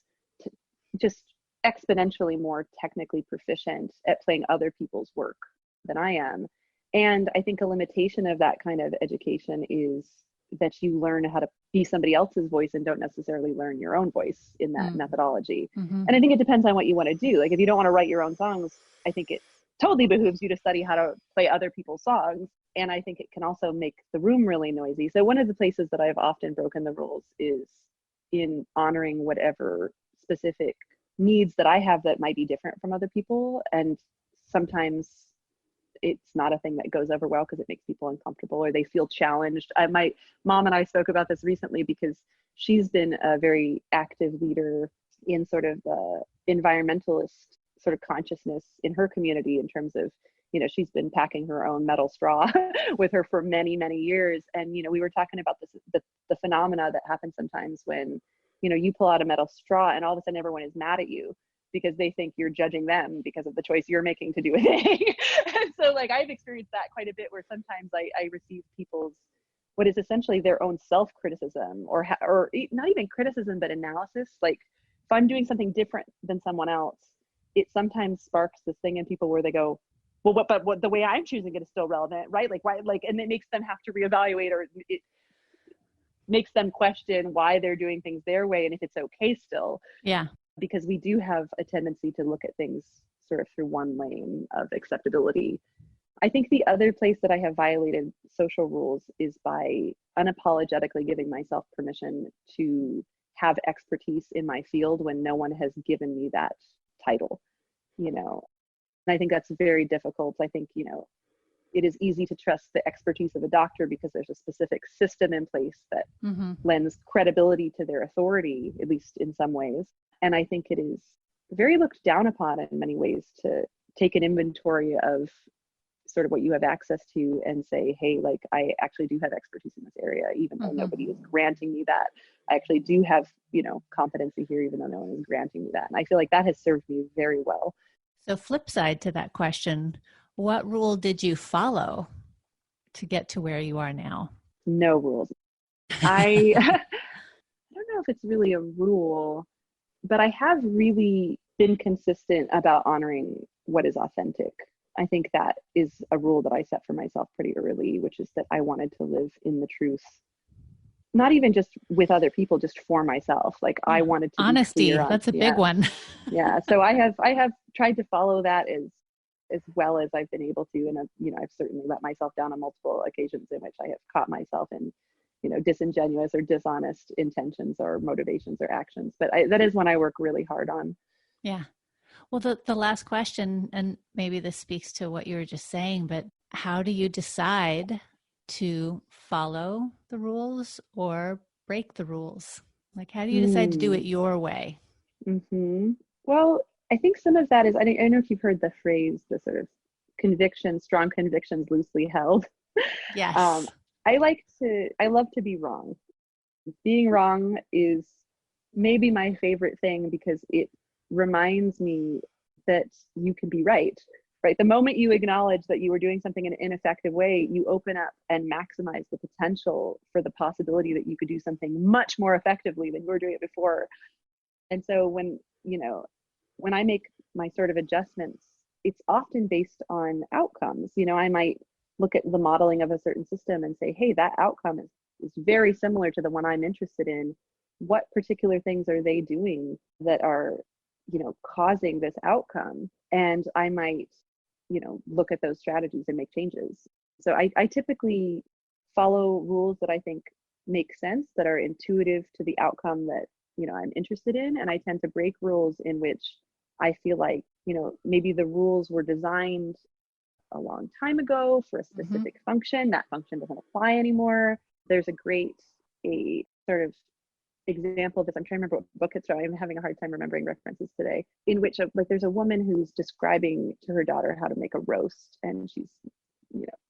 just exponentially more technically proficient at playing other people's work than I am. And I think a limitation of that kind of education is that you learn how to be somebody else's voice and don't necessarily learn your own voice in that methodology. And I think it depends on what you want to do. Like if you don't want to write your own songs, I think it totally behooves you to study how to play other people's songs. And I think it can also make the room really noisy. So one of the places that I've often broken the rules is in honoring whatever specific needs that I have that might be different from other people. And sometimes it's not a thing that goes over well because it makes people uncomfortable or they feel challenged. My mom and I spoke about this recently because she's been a very active leader in sort of the environmentalist sort of consciousness in her community in terms of, you know, she's been packing her own metal straw with her for many, many years. And, you know, we were talking about this, the phenomena that happens sometimes when, you know, you pull out a metal straw and all of a sudden everyone is mad at you because they think you're judging them because of the choice you're making to do a thing. And so like I've experienced that quite a bit where sometimes I receive people's, what is essentially their own self-criticism or not even criticism, but analysis. Like if I'm doing something different than someone else, it sometimes sparks this thing in people where they go, well, what the way I'm choosing it is still relevant, right? Like why, like, and it makes them have to reevaluate, or it makes them question why they're doing things their way and if it's okay still. Yeah. Because we do have a tendency to look at things sort of through one lane of acceptability. I think the other place that I have violated social rules is by unapologetically giving myself permission to have expertise in my field when no one has given me that title, you know. And I think that's very difficult. I think, you know, it is easy to trust the expertise of a doctor because there's a specific system in place that lends credibility to their authority, at least in some ways. And I think it is very looked down upon in many ways to take an inventory of sort of what you have access to and say, hey, like, I actually do have expertise in this area, even though nobody is granting me that. I actually do have, competency here, even though no one is granting me that. And I feel like that has served me very well. So flip side to that question, what rule did you follow to get to where you are now? No rules. I don't know if it's really a rule, but I have really been consistent about honoring what is authentic. I think that is a rule that I set for myself pretty early, which is that I wanted to live in the truth, not even just with other people, just for myself. Like I wanted to honesty. Be that's a big one. Yeah. So I have tried to follow that as well as I've been able to. And I've certainly let myself down on multiple occasions in which I have caught myself in, disingenuous or dishonest intentions or motivations or actions. But that is one I work really hard on. Yeah. Well, the last question, and maybe this speaks to what you were just saying, but how do you decide to follow the rules or break the rules? Like, how do you decide to do it your way? Well, I think some of that is, I don't know if you've heard the phrase, the sort of strong convictions loosely held. Yes. I love to be wrong. Being wrong is maybe my favorite thing because it reminds me that you can be right. The moment you acknowledge that you were doing something in an ineffective way, you open up and maximize the potential for the possibility that you could do something much more effectively than you were doing it before. And so when I make my sort of adjustments, it's often based on outcomes. I might look at the modeling of a certain system and say, hey, that outcome is very similar to the one I'm interested in. What particular things are they doing that are, causing this outcome? And I might, look at those strategies and make changes. So I typically follow rules that I think make sense, that are intuitive to the outcome that, I'm interested in. And I tend to break rules in which I feel like, maybe the rules were designed a long time ago for a specific function. That function doesn't apply anymore. There's a sort of example of this. I'm trying to remember what book it's from. I'm having a hard time remembering references today, in which there's a woman who's describing to her daughter how to make a roast, and she's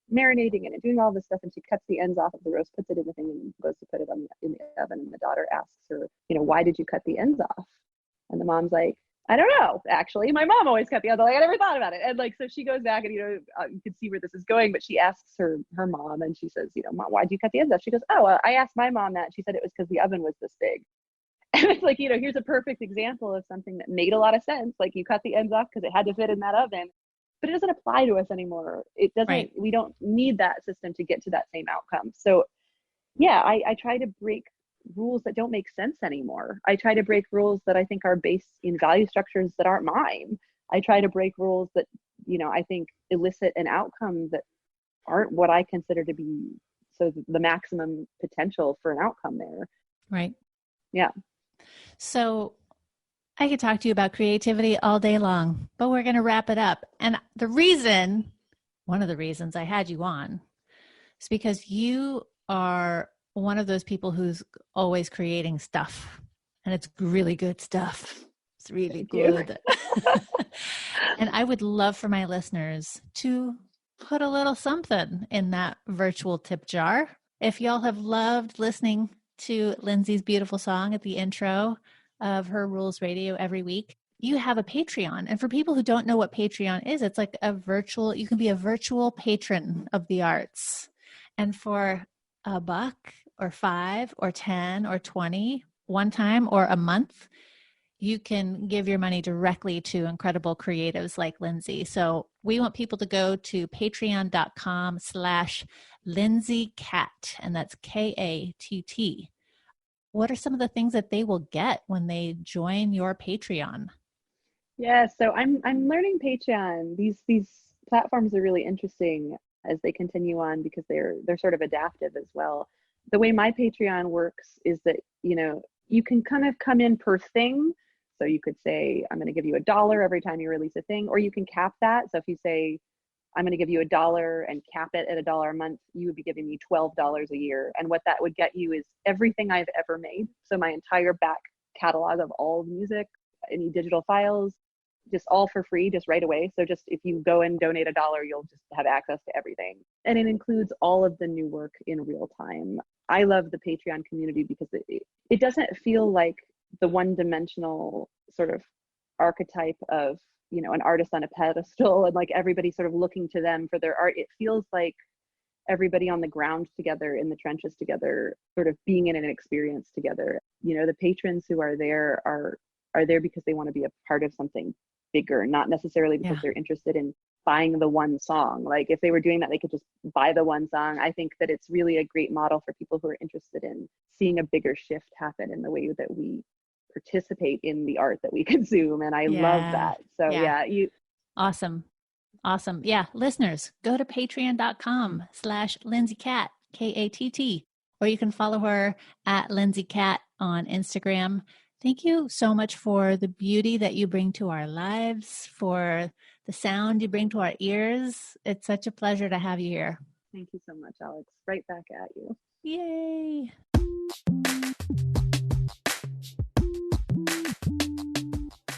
marinating it and doing all this stuff, and she cuts the ends off of the roast, puts it in the thing, and goes to put it in the oven, and the daughter asks her, why did you cut the ends off? And the mom's like, I don't know, actually, my mom always cut the ends. Like, I never thought about it. And so she goes back and, you can see where this is going, but she asks her mom, and she says, Mom, why'd you cut the ends off? She goes, I asked my mom that. She said it was because the oven was this big. And it's like, here's a perfect example of something that made a lot of sense. Like, you cut the ends off because it had to fit in that oven, but it doesn't apply to us anymore. It doesn't, we don't need that system to get to that same outcome. So yeah, I try to break rules that don't make sense anymore. I try to break rules that I think are based in value structures that aren't mine. I try to break rules that, I think elicit an outcome that aren't what I consider to be the maximum potential for an outcome there. Right. Yeah. So I could talk to you about creativity all day long, but we're going to wrap it up. And one of the reasons I had you on is because you are one of those people who's always creating stuff, and it's really good stuff. It's really good. And I would love for my listeners to put a little something in that virtual tip jar. If y'all have loved listening to Lindsay's beautiful song at the intro of her Rules Radio every week, you have a Patreon. And for people who don't know what Patreon is, it's like you can be a virtual patron of the arts. And for $1 or $5 or $10 or $20 one time or a month, you can give your money directly to incredible creatives like Lindsay. So we want people to go to patreon.com/Lindsay Katt, and that's Katt. What are some of the things that they will get when they join your Patreon? Yeah, so I'm learning Patreon. These platforms are really interesting as they continue on because they're sort of adaptive as well. The way my Patreon works is that, you can kind of come in per thing. So you could say, I'm going to give you $1 every time you release a thing, or you can cap that. So if you say, I'm going to give you $1 and cap it at $1 a month. You would be giving me $12 a year. And what that would get you is everything I've ever made. So my entire back catalog of all music, any digital files, just all for free, just right away. So just if you go and donate $1, you'll just have access to everything. And it includes all of the new work in real time. I love the Patreon community because it doesn't feel like the one-dimensional sort of archetype of, you know, an artist on a pedestal and like everybody sort of looking to them for their art. It feels like everybody on the ground together, in the trenches together, sort of being in an experience together. You know, the patrons who are there are there because they want to be a part of something bigger, not necessarily because they're interested in buying the one song. Like if they were doing that, they could just buy the one song. I think that it's really a great model for people who are interested in seeing a bigger shift happen in the way that we participate in the art that we consume. And I love that. So you awesome. Yeah. Listeners, go to patreon.com/Lindsay Katt, Katt, or you can follow her at Lindsay Katt on Instagram. Thank you so much for the beauty that you bring to our lives, for the sound you bring to our ears. It's such a pleasure to have you here. Thank you so much, Alex. Right back at you. Yay.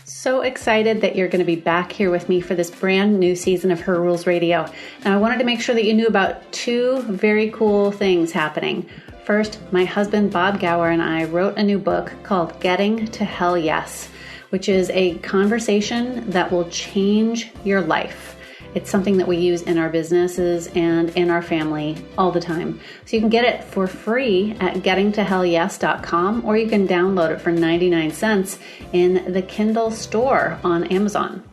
So excited that you're going to be back here with me for this brand new season of Her Rules Radio. Now, I wanted to make sure that you knew about two very cool things happening. First, my husband, Bob Gower, and I wrote a new book called Getting to Hell Yes, which is a conversation that will change your life. It's something that we use in our businesses and in our family all the time. So you can get it for free at gettingtohellyes.com, or you can download it for 99 cents in the Kindle store on Amazon.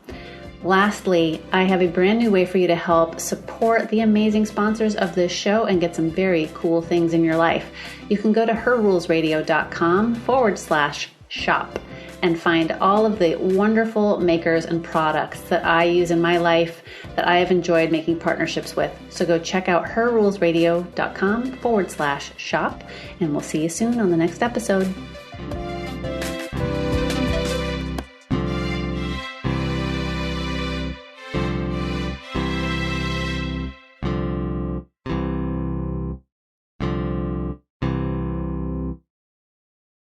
Lastly, I have a brand new way for you to help support the amazing sponsors of this show and get some very cool things in your life. You can go to herrulesradio.com/shop and find all of the wonderful makers and products that I use in my life that I have enjoyed making partnerships with. So go check out herrulesradio.com/shop, and we'll see you soon on the next episode.